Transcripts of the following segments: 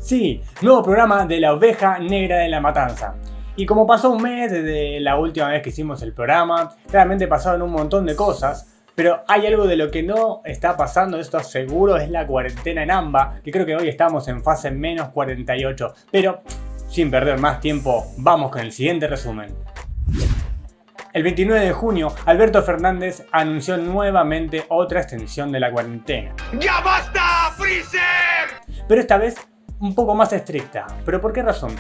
Sí, nuevo programa de la Oveja Negra de la Matanza. Y como pasó un mes desde la última vez que hicimos el programa, realmente pasaron un montón de cosas. Pero hay algo de lo que no está pasando, esto seguro, es la cuarentena en AMBA, que creo que hoy estamos en fase menos 48. Pero, sin perder más tiempo, vamos con el siguiente resumen. El 29 de junio, Alberto Fernández anunció nuevamente otra extensión de la cuarentena. ¡Ya basta, Freezer! Pero esta vez un poco más estricta. ¿Pero por qué razón?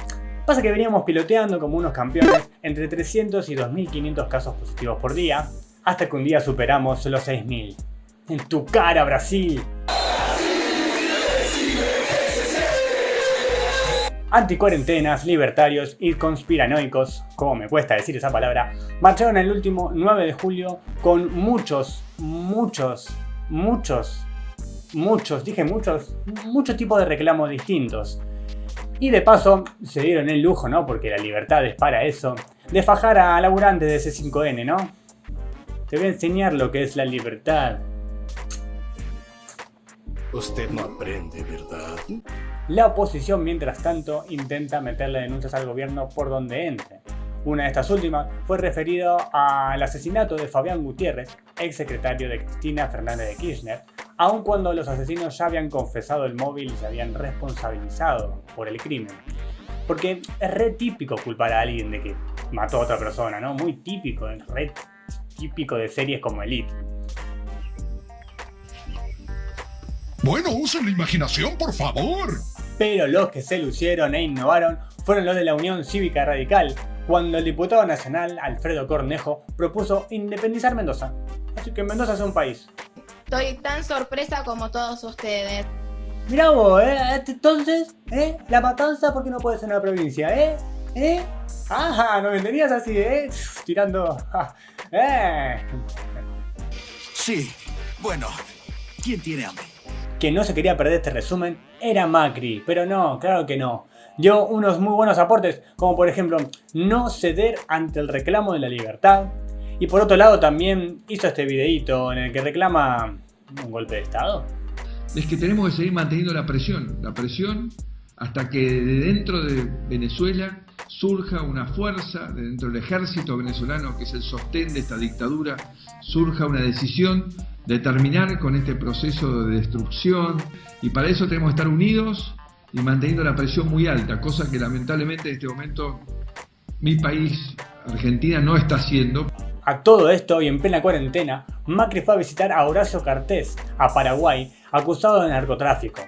Pasa que veníamos piloteando como unos campeones entre 300 y 2.500 casos positivos por día, hasta que un día superamos los 6.000. ¡En tu cara, Brasil! Anticuarentenas, libertarios y conspiranoicos, como me cuesta decir esa palabra, marcharon el último 9 de julio con muchos tipos de reclamos distintos. Y de paso se dieron el lujo, ¿no? Porque la libertad es para eso, de fajar a laburantes de C5N, ¿no? Te voy a enseñar lo que es la libertad. Usted no aprende, ¿verdad? La oposición, mientras tanto, intenta meterle denuncias al gobierno por donde entre. Una de estas últimas fue referido al asesinato de Fabián Gutiérrez, ex secretario de Cristina Fernández de Kirchner, aun cuando los asesinos ya habían confesado el móvil y se habían responsabilizado por el crimen. Porque es re típico culpar a alguien de que mató a otra persona, ¿no? Muy típico, re típico de series como Elite. Bueno, usen la imaginación, por favor. Pero los que se lucieron e innovaron fueron los de la Unión Cívica Radical, cuando el diputado nacional Alfredo Cornejo propuso independizar Mendoza. Así que Mendoza es un país. Estoy tan sorpresa como todos ustedes. Mirá vos, entonces, La Matanza, ¿por qué no puede ser una provincia, Ajá, no me entendías así, tirando... Sí, bueno, ¿quién tiene hambre? Quien no se quería perder este resumen era Macri, pero no, claro que no. Dio unos muy buenos aportes, como por ejemplo, no ceder ante el reclamo de la libertad. Y por otro lado también hizo este videíto en el que reclama un golpe de estado. Es que tenemos que seguir manteniendo la presión hasta que de dentro de Venezuela surja una fuerza, de dentro del ejército venezolano, que es el sostén de esta dictadura, surja una decisión de terminar con este proceso de destrucción, y para eso tenemos que estar unidos y manteniendo la presión muy alta, cosa que lamentablemente en este momento mi país, Argentina, no está haciendo. A todo esto, y en plena cuarentena, Macri fue a visitar a Horacio Cartés, a Paraguay, acusado de narcotráfico.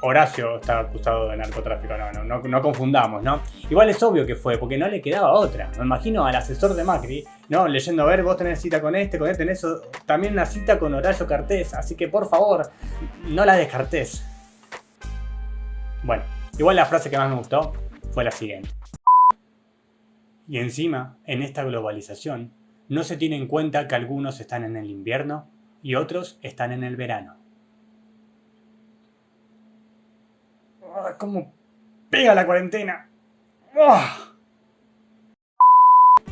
Horacio estaba acusado de narcotráfico, no confundamos, ¿no? Igual es obvio que fue, porque no le quedaba otra. Me imagino al asesor de Macri, ¿no? Leyendo, a ver, vos tenés cita con este tenés también una cita con Horacio Cartés, así que por favor, no la descartés. Bueno, igual la frase que más me gustó fue la siguiente. Y encima, en esta globalización, no se tiene en cuenta que algunos están en el invierno y otros están en el verano. ¿Cómo pega la cuarentena? ¡Oh!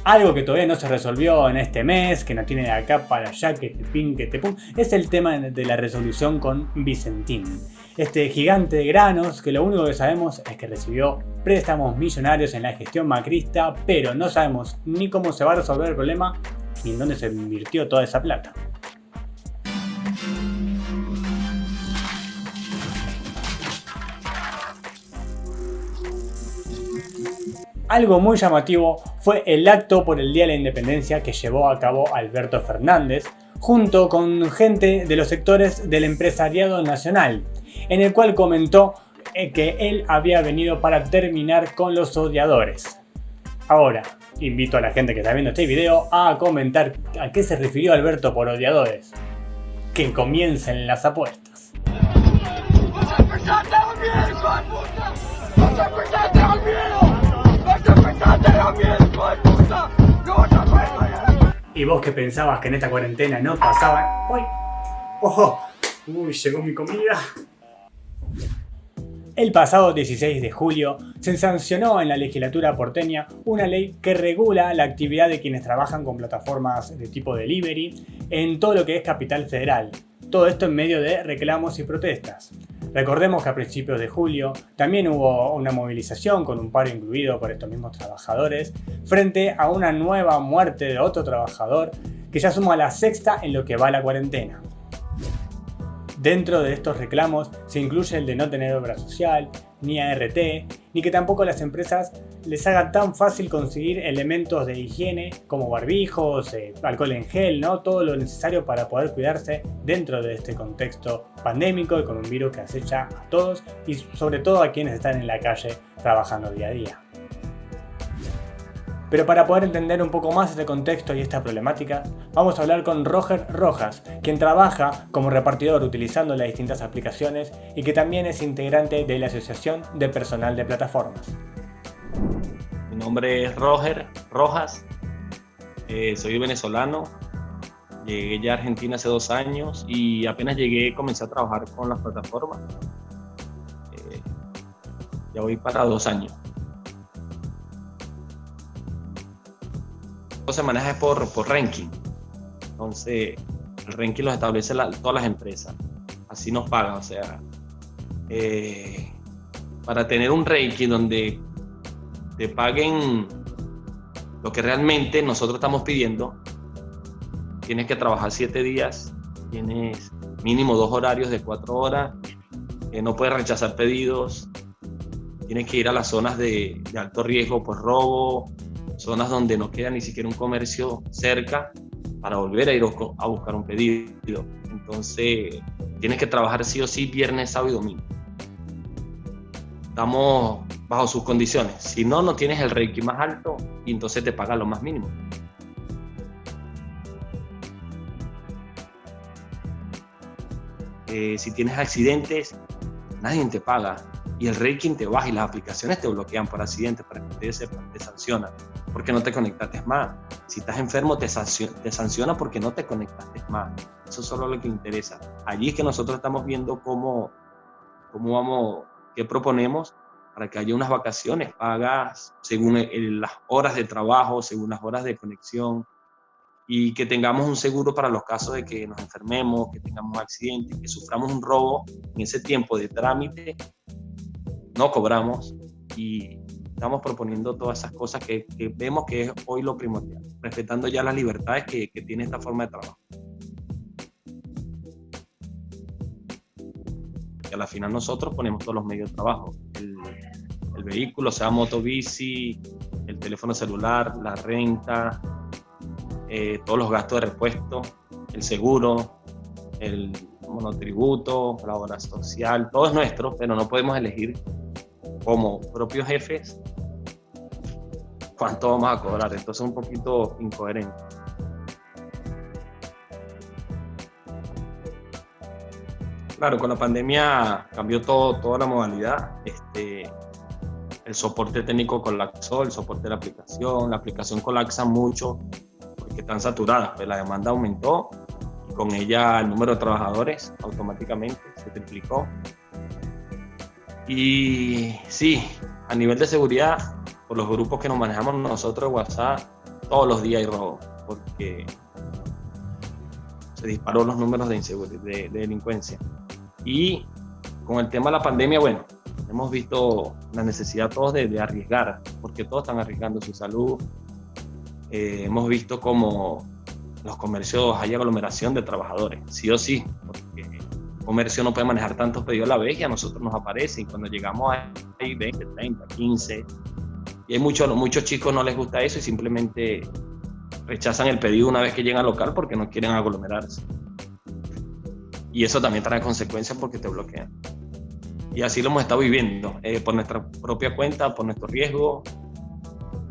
Algo que todavía no se resolvió en este mes, que no tiene de acá para allá, que te pin, que te pum, es el tema de la resolución con Vicentín. Este gigante de granos que lo único que sabemos es que recibió préstamos millonarios en la gestión macrista, pero no sabemos ni cómo se va a resolver el problema ni en dónde se invirtió toda esa plata. Algo muy llamativo fue el acto por el Día de la Independencia que llevó a cabo Alberto Fernández junto con gente de los sectores del empresariado nacional, en el cual comentó que él había venido para terminar con los odiadores. Ahora, invito a la gente que está viendo este video a comentar a qué se refirió Alberto por odiadores. Que comiencen las apuestas. Y vos que pensabas que en esta cuarentena no pasaban... ¡Uy! ¡Ojo! ¡Uy! Llegó mi comida. El pasado 16 de julio se sancionó en la legislatura porteña una ley que regula la actividad de quienes trabajan con plataformas de tipo delivery en todo lo que es Capital Federal. Todo esto en medio de reclamos y protestas. Recordemos que a principios de julio también hubo una movilización con un paro incluido por estos mismos trabajadores frente a una nueva muerte de otro trabajador que ya suma la sexta en lo que va la cuarentena. Dentro de estos reclamos se incluye el de no tener obra social, ni ART, ni que tampoco las empresas les haga tan fácil conseguir elementos de higiene como barbijos, alcohol en gel, ¿no? Todo lo necesario para poder cuidarse dentro de este contexto pandémico y con un virus que acecha a todos y sobre todo a quienes están en la calle trabajando día a día. Pero para poder entender un poco más este contexto y esta problemática, vamos a hablar con Roger Rojas, quien trabaja como repartidor utilizando las distintas aplicaciones y que también es integrante de la Asociación de Personal de Plataformas. Mi nombre es Roger Rojas, soy venezolano, llegué ya a Argentina hace 2 años y apenas llegué comencé a trabajar con las plataformas. Ya voy para 2 años. Se maneja por ranking, entonces el ranking lo establece todas las empresas, así nos pagan, o sea, para tener un ranking donde te paguen lo que realmente nosotros estamos pidiendo, tienes que trabajar 7 días, tienes mínimo 2 horarios de 4 horas, no puedes rechazar pedidos, tienes que ir a las zonas de alto riesgo por robo, zonas donde no queda ni siquiera un comercio cerca para volver a ir a buscar un pedido. Entonces, tienes que trabajar sí o sí viernes, sábado y domingo. Estamos bajo sus condiciones. Si no, no tienes el ranking más alto y entonces te pagan lo más mínimo. Si tienes accidentes, nadie te paga. Y el ranking te baja y las aplicaciones te bloquean por accidentes para que ustedes sepan, te sancionan porque no te conectaste más. Si estás enfermo te sanciona porque no te conectaste más. Eso es solo lo que interesa. Allí es que nosotros estamos viendo cómo vamos, qué proponemos para que haya unas vacaciones pagas según las horas de trabajo, según las horas de conexión y que tengamos un seguro para los casos de que nos enfermemos, que tengamos accidentes, que suframos un robo en ese tiempo de trámite. No cobramos y estamos proponiendo todas esas cosas que vemos que es hoy lo primordial, respetando ya las libertades que tiene esta forma de trabajo. Y a la final nosotros ponemos todos los medios de trabajo, el vehículo, sea moto, bici, el teléfono celular, la renta, todos los gastos de repuesto, el seguro, el monotributo, la obra social, todo es nuestro, pero no podemos elegir como propios jefes cuánto vamos a cobrar, entonces es un poquito incoherente. Claro, con la pandemia cambió toda la modalidad, el soporte técnico colapsó, el soporte de la aplicación colapsa mucho porque están saturadas, pues la demanda aumentó y con ella el número de trabajadores automáticamente se triplicó. Y sí, a nivel de seguridad, por los grupos que nos manejamos nosotros, WhatsApp, todos los días hay robo, porque se disparó los números de delincuencia. Y con el tema de la pandemia, bueno, hemos visto la necesidad todos de arriesgar, porque todos están arriesgando su salud. Hemos visto como los comercios hay aglomeración de trabajadores, sí o sí, porque comercio no puede manejar tantos pedidos a la vez y a nosotros nos aparece y cuando llegamos hay 20, 30, 15 y hay muchos chicos no les gusta eso y simplemente rechazan el pedido una vez que llegan al local porque no quieren aglomerarse y eso también trae consecuencias porque te bloquean y así lo hemos estado viviendo por nuestra propia cuenta, por nuestro riesgo.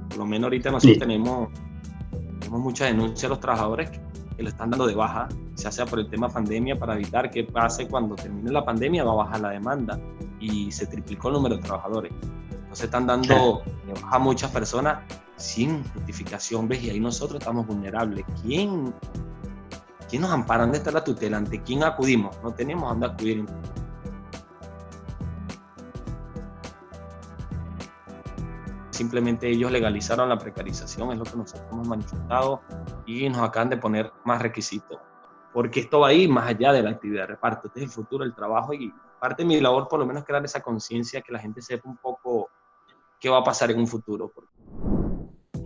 Por lo menos ahorita nosotros tenemos muchas denuncias a los trabajadores que lo están dando de baja, ya sea por el tema pandemia, para evitar que pase cuando termine la pandemia, va a bajar la demanda y se triplicó el número de trabajadores. Entonces están dando de baja a muchas personas sin justificación, ¿ves? Y ahí nosotros estamos vulnerables. ¿Quién nos ampara? ¿Dónde está la tutela? ¿Ante quién acudimos? No tenemos a dónde acudir. Simplemente ellos legalizaron la precarización, es lo que nosotros hemos manifestado y nos acaban de poner más requisitos porque esto va a ir más allá de la actividad de reparto. Este es el futuro del trabajo y parte de mi labor por lo menos crear esa conciencia, que la gente sepa un poco qué va a pasar en un futuro.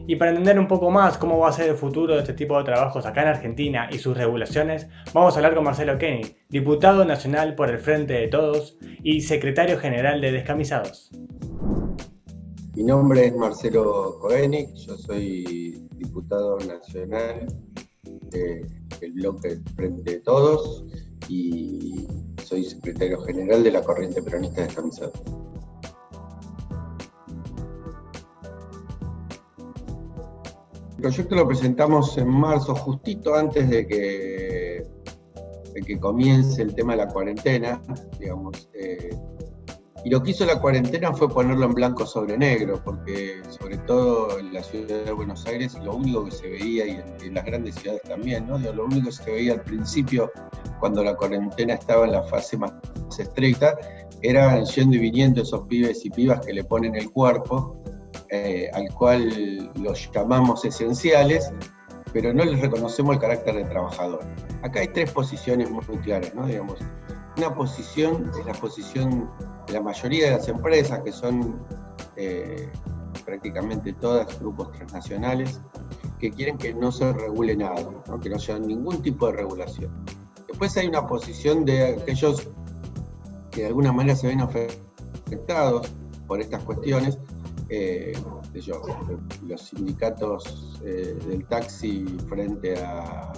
Y para entender un poco más cómo va a ser el futuro de este tipo de trabajos acá en Argentina y sus regulaciones, vamos a hablar con Marcelo Koenig, diputado nacional por el Frente de Todos y secretario general de Descamisados. Mi nombre es Marcelo Koenig, yo soy diputado nacional del bloque Frente de Todos y soy secretario general de la corriente peronista Descamisados. El proyecto lo presentamos en marzo, justito antes de que comience el tema de la cuarentena, digamos. Y lo que hizo la cuarentena fue ponerlo en blanco sobre negro, porque sobre todo en la ciudad de Buenos Aires lo único que se veía, y en las grandes ciudades también, ¿no? Lo único que se veía al principio, cuando la cuarentena estaba en la fase más estricta, eran yendo y viniendo esos pibes y pibas que le ponen el cuerpo, al cual los llamamos esenciales, pero no les reconocemos el carácter de trabajador. Acá hay tres posiciones muy claras, ¿no? Digamos, una posición es la posición de la mayoría de las empresas, que son prácticamente todas grupos transnacionales, que quieren que no se regule nada, ¿no? Que no haya ningún tipo de regulación. Después hay una posición de aquellos que de alguna manera se ven afectados por estas cuestiones, los sindicatos del taxi frente a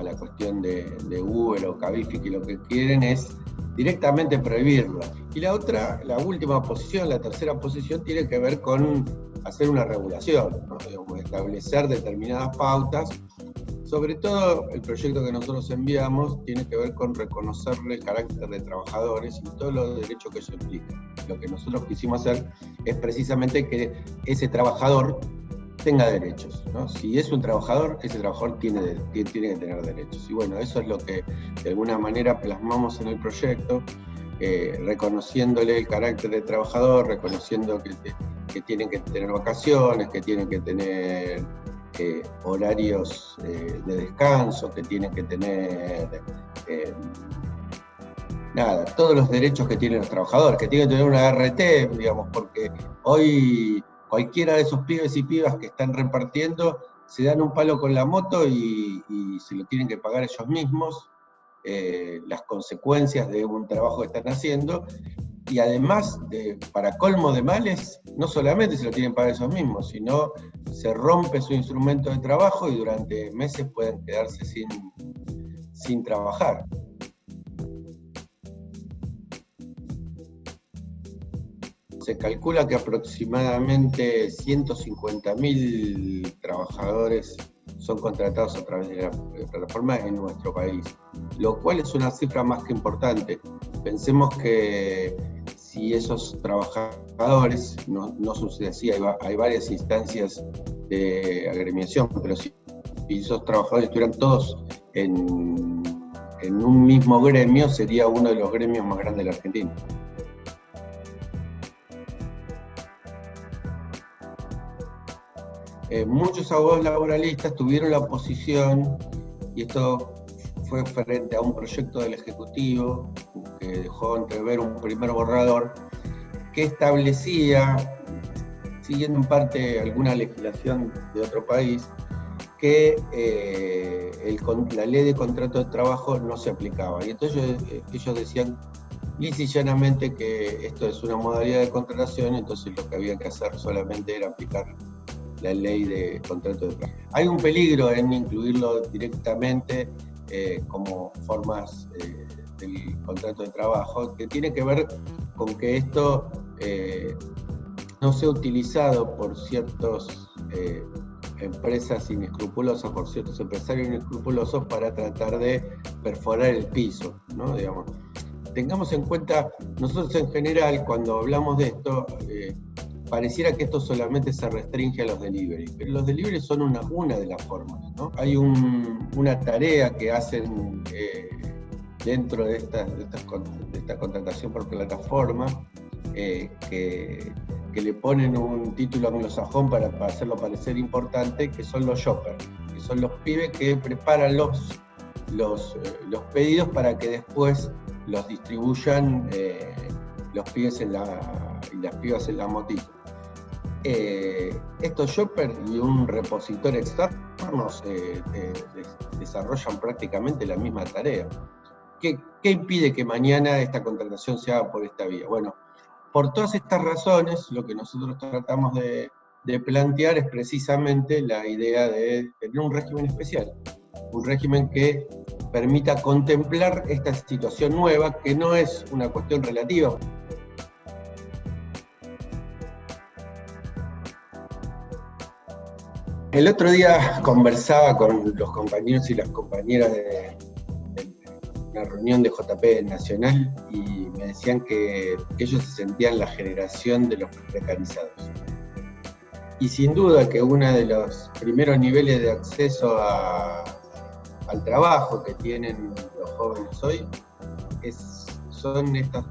la cuestión de Uber o Cabify, que lo que quieren es directamente prohibirla. Y la última posición, la tercera posición, tiene que ver con hacer una regulación, ¿no? Digamos, establecer determinadas pautas. Sobre todo, el proyecto que nosotros enviamos tiene que ver con reconocerle el carácter de trabajadores y todos los derechos que eso implica. Lo que nosotros quisimos hacer es precisamente que ese trabajador tenga derechos, ¿no? Si es un trabajador, ese trabajador tiene que tener derechos. Y bueno, eso es lo que de alguna manera plasmamos en el proyecto, reconociéndole el carácter de trabajador, reconociendo que tienen que tener vacaciones, que tienen que tener horarios de descanso, que tienen que tener todos los derechos que tienen los trabajadores, que tienen que tener una RT, digamos, porque hoy cualquiera de esos pibes y pibas que están repartiendo se dan un palo con la moto y se lo tienen que pagar ellos mismos, las consecuencias de un trabajo que están haciendo, y además, para colmo de males, no solamente se lo tienen que pagar ellos mismos, sino se rompe su instrumento de trabajo y durante meses pueden quedarse sin trabajar. Se calcula que aproximadamente 150.000 trabajadores son contratados a través de la plataforma en nuestro país, lo cual es una cifra más que importante. Pensemos que si esos trabajadores, no sucede así, hay varias instancias de agremiación, pero si esos trabajadores estuvieran todos en un mismo gremio, sería uno de los gremios más grandes de la Argentina. Muchos abogados laboralistas tuvieron la posición, y esto fue frente a un proyecto del Ejecutivo que dejó entrever un primer borrador que establecía, siguiendo en parte alguna legislación de otro país, que la ley de contrato de trabajo no se aplicaba. Y entonces ellos decían lisa y llanamente que esto es una modalidad de contratación, entonces lo que había que hacer solamente era aplicar la ley de contrato de trabajo. Hay un peligro en incluirlo directamente como formas del contrato de trabajo, que tiene que ver con que esto no sea utilizado por ciertas empresas inescrupulosas, por ciertos empresarios inescrupulosos para tratar de perforar el piso, ¿no? Digamos, tengamos en cuenta, nosotros en general cuando hablamos de esto, pareciera que esto solamente se restringe a los delivery, pero los delivery son una de las formas, ¿no? Hay una tarea que hacen dentro de esta contratación por plataforma, que le ponen un título anglosajón para hacerlo parecer importante, que son los shoppers, que son los pibes que preparan los los pedidos para que después los distribuyan los pibes y las pibas en la motito. Estos shoppers y un repositorio externo desarrollan prácticamente la misma tarea. ¿Qué impide que mañana esta contratación se haga por esta vía? Bueno, por todas estas razones, lo que nosotros tratamos de plantear es precisamente la idea de tener un régimen especial, un régimen que permita contemplar esta situación nueva, que no es una cuestión relativa. El otro día conversaba con los compañeros y las compañeras de una reunión de JP Nacional y me decían que ellos se sentían la generación de los precarizados. Y sin duda que uno de los primeros niveles de acceso al trabajo que tienen los jóvenes hoy son esta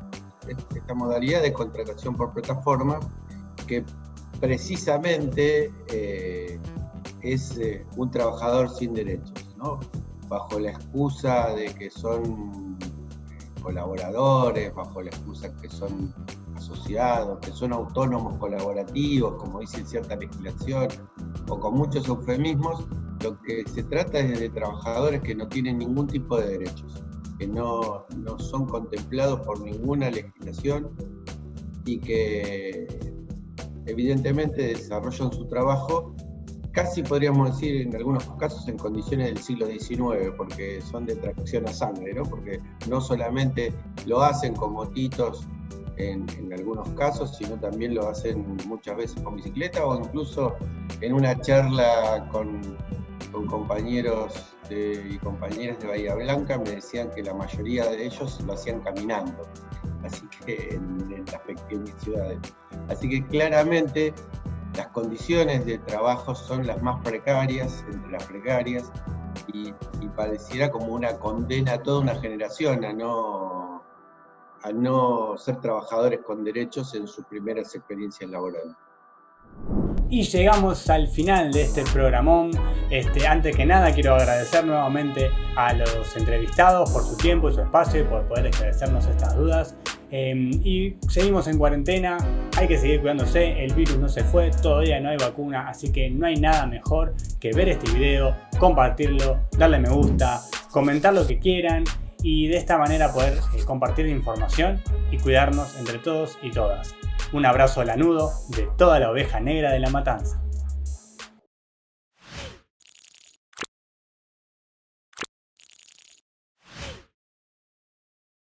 modalidad de contratación por plataforma que precisamente es un trabajador sin derechos, ¿no? Bajo la excusa de que son colaboradores, bajo la excusa que son asociados, que son autónomos colaborativos, como dice cierta legislación, o con muchos eufemismos, lo que se trata es de trabajadores que no tienen ningún tipo de derechos, que no son contemplados por ninguna legislación y que evidentemente desarrollan su trabajo, casi podríamos decir en algunos casos en condiciones del siglo XIX, porque son de tracción a sangre, ¿no? Porque no solamente lo hacen con motitos en algunos casos, sino también lo hacen muchas veces con bicicleta o incluso en una charla con compañeros y compañeras de Bahía Blanca me decían que la mayoría de ellos lo hacían caminando, así que en las pequeñas ciudades. Así que claramente las condiciones de trabajo son las más precarias entre las precarias y pareciera como una condena a toda una generación a no ser trabajadores con derechos en sus primeras experiencias laborales. Y llegamos al final de este programón. Antes que nada quiero agradecer nuevamente a los entrevistados por su tiempo y su espacio y por poder esclarecernos estas dudas. Y seguimos en cuarentena, hay que seguir cuidándose, el virus no se fue, todavía no hay vacuna, así que no hay nada mejor que ver este video, compartirlo, darle me gusta, comentar lo que quieran y de esta manera poder compartir información y cuidarnos entre todos y todas. Un abrazo lanudo de toda la oveja negra de La Matanza.